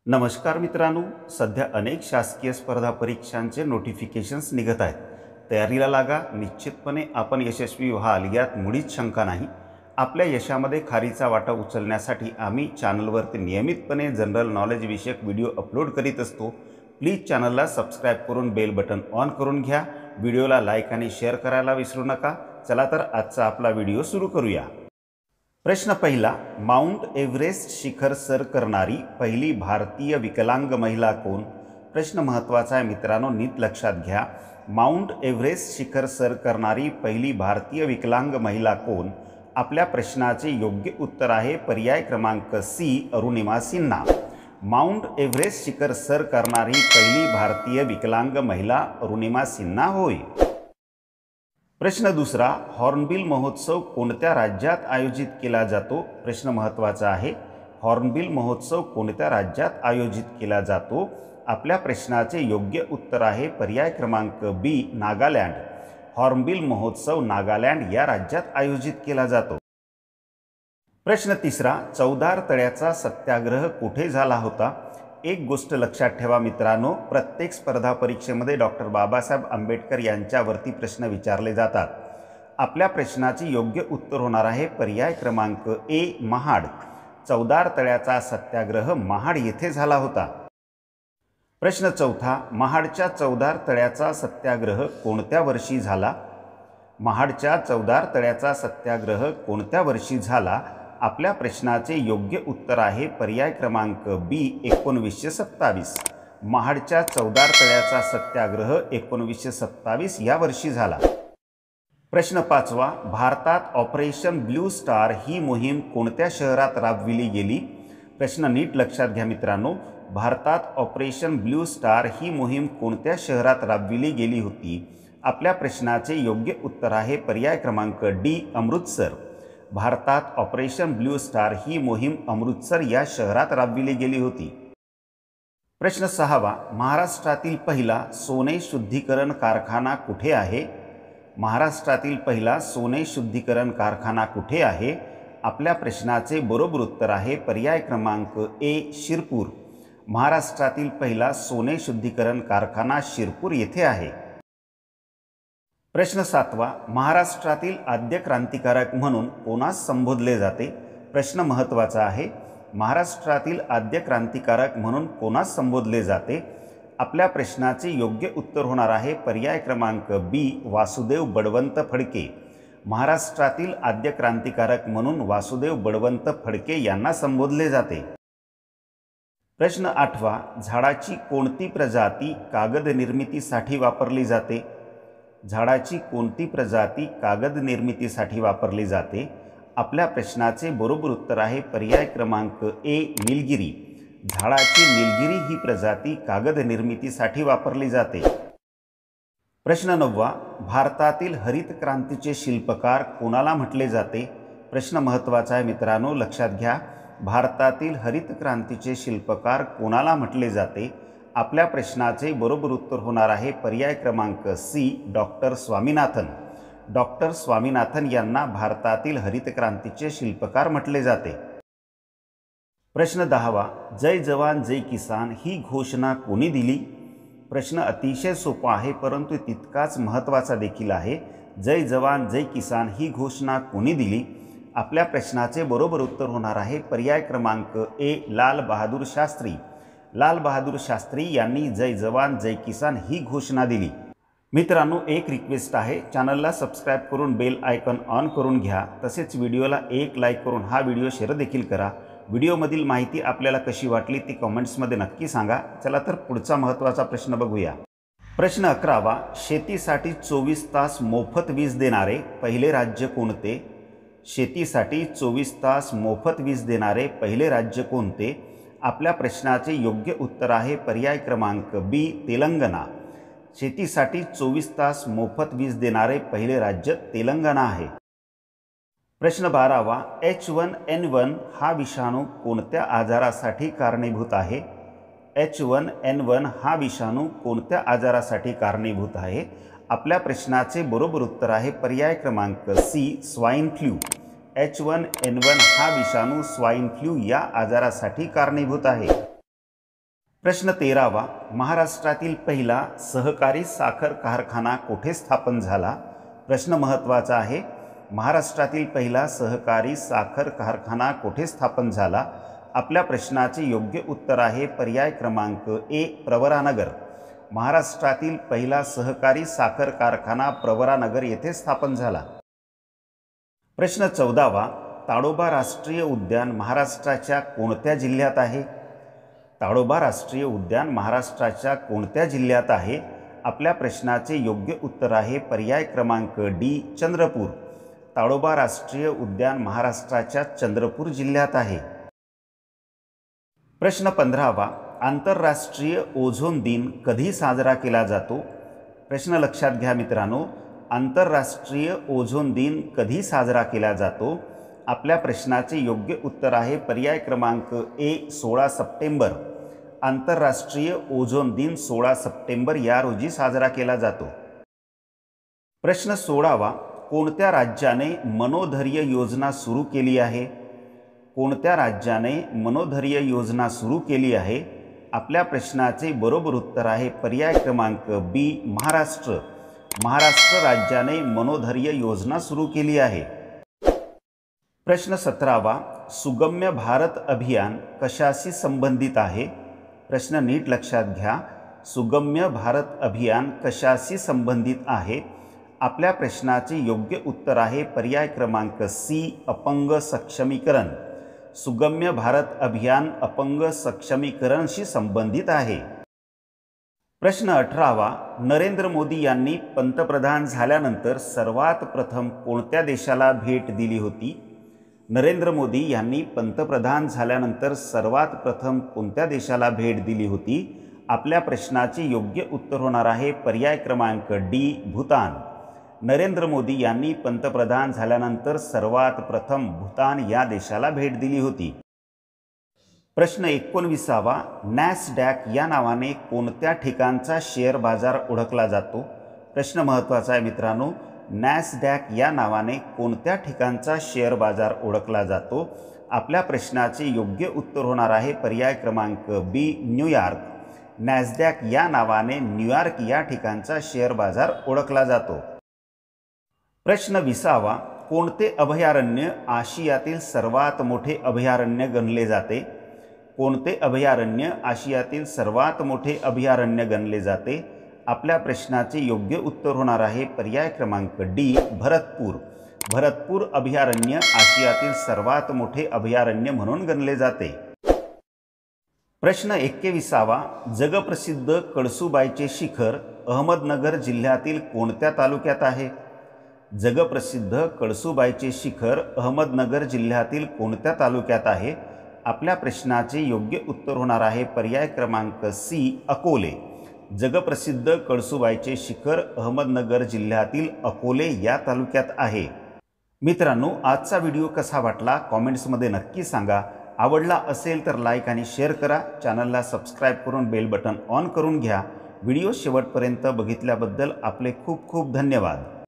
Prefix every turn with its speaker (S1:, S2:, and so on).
S1: नमस्कार मित्रांनो, सध्या अनेक शासकीय स्पर्धा परीक्षांचे नोटिफिकेशन्स निघत आहेत। तयारीला लागा, निश्चितपणे आपण यशस्वी व्हाल यात मुळीच शंका नाही। आपल्या यशामध्ये खारीचा वाटा उचलण्यासाठी आम्ही चॅनलवरती नियमितपणे जनरल नॉलेज विषयक व्हिडिओ अपलोड करीत असतो। प्लीज चॅनलला सबस्क्राइब करून बेल बटन ऑन करून घ्या। व्हिडिओला लाईक आणि शेअर करायला विसरू नका। चला तर आजचा आपला व्हिडिओ सुरू करूया। प्रश्न पहिला, माउंट एव्हरेस्ट शिखर सर करणारी पहिली भारतीय विकलांग महिला कोण? प्रश्न महत्त्वाचा आहे मित्रांनो, नीट लक्षात घ्या। माउंट एव्हरेस्ट शिखर सर करणारी पहिली भारतीय विकलांग महिला कोण? आपल्या प्रश्नाचे योग्य उत्तर आहे पर्याय क्रमांक C, Arunima Sinha. Mount Everest शिखर सर करणारी पहिली भारतीय विकलांग महिला अरुणिमा सिन्हा होय। प्रश्न दुसरा, हॉर्नबिल महोत्सव कोणत्या राज्यात आयोजित केला जातो? प्रश्न महत्त्वाचा आहे। हॉर्नबिल महोत्सव कोणत्या राज्यात आयोजित केला जातो? आपल्या प्रश्नाचे योग्य उत्तर आहे पर्याय क्रमांक बी, नागालँड। हॉर्नबिल महोत्सव नागालँड या राज्यात आयोजित केला जातो। प्रश्न तिसरा, चौदार तळ्याचा सत्याग्रह कुठे झाला होता? एक गोष्ट लक्षात ठेवा मित्रांनो, प्रत्येक स्पर्धा परीक्षेमध्ये डॉक्टर बाबासाहेब आंबेडकर यांच्यावरती प्रश्न विचारले जातात। आपल्या प्रश्नाचे योग्य उत्तर होणार आहे पर्याय क्रमांक ए, महाड। चौदार तळ्याचा सत्याग्रह महाड येथे झाला होता। प्रश्न चौथा, महाडच्या चौदार तळ्याचा सत्याग्रह कोणत्या वर्षी झाला? महाडच्या चौदार तळ्याचा सत्याग्रह कोणत्या वर्षी झाला? आपल्या प्रश्नाचे योग्य उत्तर आहे पर्याय क्रमांक बी, 1927। महाडच्या चौदार तळ्याचा सत्याग्रह 1927 या वर्षी झाला। प्रश्न पाचवा, भारतात ऑपरेशन ब्लू स्टार ही मोहीम कोणत्या शहरात राबविली गेली? प्रश्न नीट लक्षात घ्या मित्रांनो, भारतात ऑपरेशन ब्लू स्टार ही मोहीम कोणत्या शहरात राबविली गेली होती? आपल्या प्रश्नाचे योग्य उत्तर आहे पर्याय क्रमांक डी, अमृतसर। भारतात ऑपरेशन ब्लू स्टार ही मोहीम अमृतसर या शहरात राबविली गेली होती। प्रश्न सहावा, महाराष्ट्रातील पहिला सोने शुद्धीकरण कारखाना कुठे आहे? महाराष्ट्रातील पहिला सोने शुद्धीकरण कारखाना कुठे आहे? आपल्या प्रश्नाचे बरोबर उत्तर आहे पर्याय क्रमांक ए, शिरपूर। महाराष्ट्रातील पहिला सोने शुद्धीकरण कारखाना शिरपूर येथे आहे। प्रश्न सातवा, महाराष्ट्रातील आद्य क्रांतिकारक म्हणून कोणास संबोधले जाते? प्रश्न महत्त्वाचा आहे। महाराष्ट्रातील आद्य क्रांतिकारक म्हणून कोणास संबोधले जाते? आपल्या प्रश्नाचे योग्य उत्तर होणार आहे पर्याय क्रमांक बी, वासुदेव बळवंत फडके। महाराष्ट्रातील आद्य क्रांतिकारक म्हणून वासुदेव बळवंत फडके यांना संबोधले जाते। प्रश्न आठवा, झाडाची कोणती प्रजाती कागद निर्मितीसाठी वापरली जाते? झाडाची कोणती प्रजाती कागद निर्मितीसाठी वापरली जाते? आपल्या प्रश्नाचे बरोबर उत्तर आहे पर्याय क्रमांक ए, निलगिरी। झाडाची निलगिरी ही प्रजाती कागद निर्मितीसाठी वापरली जाते। प्रश्न नववा, भारतातील हरित क्रांतीचे शिल्पकार कोणाला म्हटले जाते? प्रश्न महत्त्वाचा आहे मित्रांनो, लक्षात घ्या। भारतातील हरित क्रांतीचे शिल्पकार कोणाला म्हटले जाते? आपल्या प्रश्नाचे बरोबर उत्तर होणार आहे पर्याय क्रमांक C, doctor Swaminathan. Doctor Swaminathan यांना भारतातील हरित क्रांतीचे शिल्पकार म्हटले जाते। प्रश्न दहावा, जय जवान जय किसान ही घोषणा कोणी दिली? प्रश्न अतिशय सोपा आहे परंतु तितकाच महत्त्वाचा देखील आहे। जय जवान जय किसान ही घोषणा कोणी दिली? आपल्या प्रश्नाचे बरोबर उत्तर होणार आहे पर्याय क्रमांक ए, लाल बहादूर शास्त्री। लाल बहादूर शास्त्री यांनी जय जवान जय किसान ही घोषणा दिली। मित्रांनो, एक रिक्वेस्ट आहे, चॅनलला सबस्क्राइब करून बेल आयकॉन ऑन करून घ्या। तसेच व्हिडिओला एक लाईक करून हा व्हिडिओ शेअर देखील करा। व्हिडिओमधील माहिती आपल्याला कशी वाटली ती कमेंट्समध्ये नक्की सांगा। चला तर पुढचा महत्त्वाचा प्रश्न बघूया। प्रश्न 11वा, शेतीसाठी 24 तास मोफत वीज देणारे पहिले राज्य कोणते? शेतीसाठी 24 तास मोफत वीज देणारे पहिले राज्य कोणते? आपल्या प्रश्नाचे योग्य उत्तर आहे पर्याय क्रमांक बी, तेलंगणा। शेतीसाठी 24 तास मोफत वीज देणारे पहिले राज्य तेलंगणा आहे। प्रश्न 12वा, H1N1 हा विषाणू कोणत्या आजारासाठी कारणीभूत आहे? H1N1 हा विषाणू कोणत्या आजारासाठी कारणीभूत आहे? आपल्या प्रश्नाचे बरोबर उत्तर आहे पर्याय क्रमांक सी, स्वाइन फ्लू। H1N1 हा विषाणू स्वाइन फ्लू या आजारासाठी कारणीभूत आहे। प्रश्न 13वा, महाराष्ट्रातील पहिला सहकारी साखर कारखाना कोठे स्थापन झाला? प्रश्न महत्त्वाचा आहे. महाराष्ट्रातील पहिला सहकारी साखर कारखाना कोठे स्थापन झाला? आपल्या प्रश्नाचे योग्य उत्तर आहे पर्याय क्रमांक ए, प्रवरानगर. महाराष्ट्रातील पहिला सहकारी साखर कारखाना प्रवरानगर येथे स्थापन झाला. प्रश्न 14वा, ताडोबा राष्ट्रीय उद्यान महाराष्ट्राच्या कोणत्या जिल्ह्यात आहे? ताडोबा राष्ट्रीय उद्यान महाराष्ट्राच्या कोणत्या जिल्ह्यात आहे? आपल्या प्रश्नाचे योग्य उत्तर आहे पर्याय क्रमांक डी, चंद्रपूर. ताडोबा राष्ट्रीय उद्यान महाराष्ट्राच्या चंद्रपूर जिल्ह्यात आहे. प्रश्न 15वा, आंतरराष्ट्रीय ओझोन दिन कधी साजरा केला जातो? प्रश्न लक्षात घ्या मित्रांनो, आंतरराष्ट्रीय ओझोन दिन कधी साजरा केला जातो? आपल्या प्रश्नाचे योग्य उत्तर आहे पर्याय क्रमांक ए, 16 सप्टेंबर. आंतरराष्ट्रीय ओझोन दिन 16 सप्टेंबर या रोजी साजरा केला जातो. प्रश्न 16वा, कोणत्या राज्याने मनोधैर्य योजना सुरू केली आहे? कोणत्या राज्याने मनोधैर्य योजना सुरू केली आहे? आपल्या प्रश्नाचे बरोबर उत्तर आहे पर्याय क्रमांक बी, महाराष्ट्र. महाराष्ट्र राज्याने मनोधैर्य योजना सुरू केली आहे. प्रश्न 17वा, सुगम्य भारत अभियान कशाशी संबंधित आहे? प्रश्न नीट लक्षात घ्या. सुगम्य भारत अभियान कशाशी संबंधित आहे? आपल्या प्रश्नाचे योग्य उत्तर आहे पर्याय क्रमांक सी, अपंग सक्षमीकरण. सुगम्य भारत अभियान अपंग सक्षमीकरणशी संबंधित आहे. प्रश्न 18वा, नरेंद्र मोदी यांनी पंतप्रधान झाल्यानंतर सर्वात प्रथम कोणत्या देशाला भेट दिली होती? नरेंद्र मोदी यांनी पंतप्रधान झाल्यानंतर सर्वात प्रथम कोणत्या देशाला भेट दिली होती? आपल्या प्रश्नाचे योग्य उत्तर होणार आहे पर्याय क्रमांक डी, भूतान. नरेंद्र मोदी यांनी पंतप्रधान झाल्यानंतर सर्वात प्रथम भूतान या देशाला भेट दिली होती. प्रश्न 19वा, नॅसडॅक या नावाने कोणत्या ठिकाणचा शेअर बाजार ओळखला जातो? प्रश्न महत्त्वाचा आहे मित्रांनो. नॅसडॅक या नावाने कोणत्या ठिकाणचा शेअर बाजार ओळखला जातो? आपल्या प्रश्नाचे योग्य उत्तर होणार आहे पर्याय क्रमांक बी, न्यूयॉर्क. नॅसडॅक या नावाने न्यूयॉर्क या ठिकाणचा शेअर बाजार ओळखला जातो. प्रश्न 20वा, कोणते अभयारण्य आशियातील सर्वात मोठे अभयारण्य गणले जाते? कोणते अभयारण्य आशियातील सर्वात मोठे अभयारण्य गणले जाते? आपल्या प्रश्नाचे योग्य उत्तर होणार आहे पर्याय क्रमांक डी, भरतपूर. भरतपूर अभयारण्य आशियातील सर्वात मोठे अभयारण्य म्हणून गणले जाते. प्रश्न 21वा, जगप्रसिद्ध कळसूबाईचे शिखर अहमदनगर जिल्ह्यातील कोणत्या तालुक्यात आहे? जगप्रसिद्ध कळसूबाईचे शिखर अहमदनगर जिल्ह्यातील कोणत्या तालुक्यात आहे? आपल्या प्रश्नाचे योग्य उत्तर होणार आहे पर्याय क्रमांक सी, अकोले. जगप्रसिद्ध कळसूबाईचे शिखर अहमदनगर जिल्ह्यातील अकोले या तालुक्यात आहे. मित्रांनो, आजचा व्हिडिओ कसा वाटला कॉमेंट्समध्ये नक्की सांगा. आवडला असेल तर लाईक आणि शेअर करा. चॅनलला सबस्क्राईब करून बेल बटन ऑन करून घ्या. व्हिडिओ शेवटपर्यंत बघितल्याबद्दल आपले खूप खूप धन्यवाद.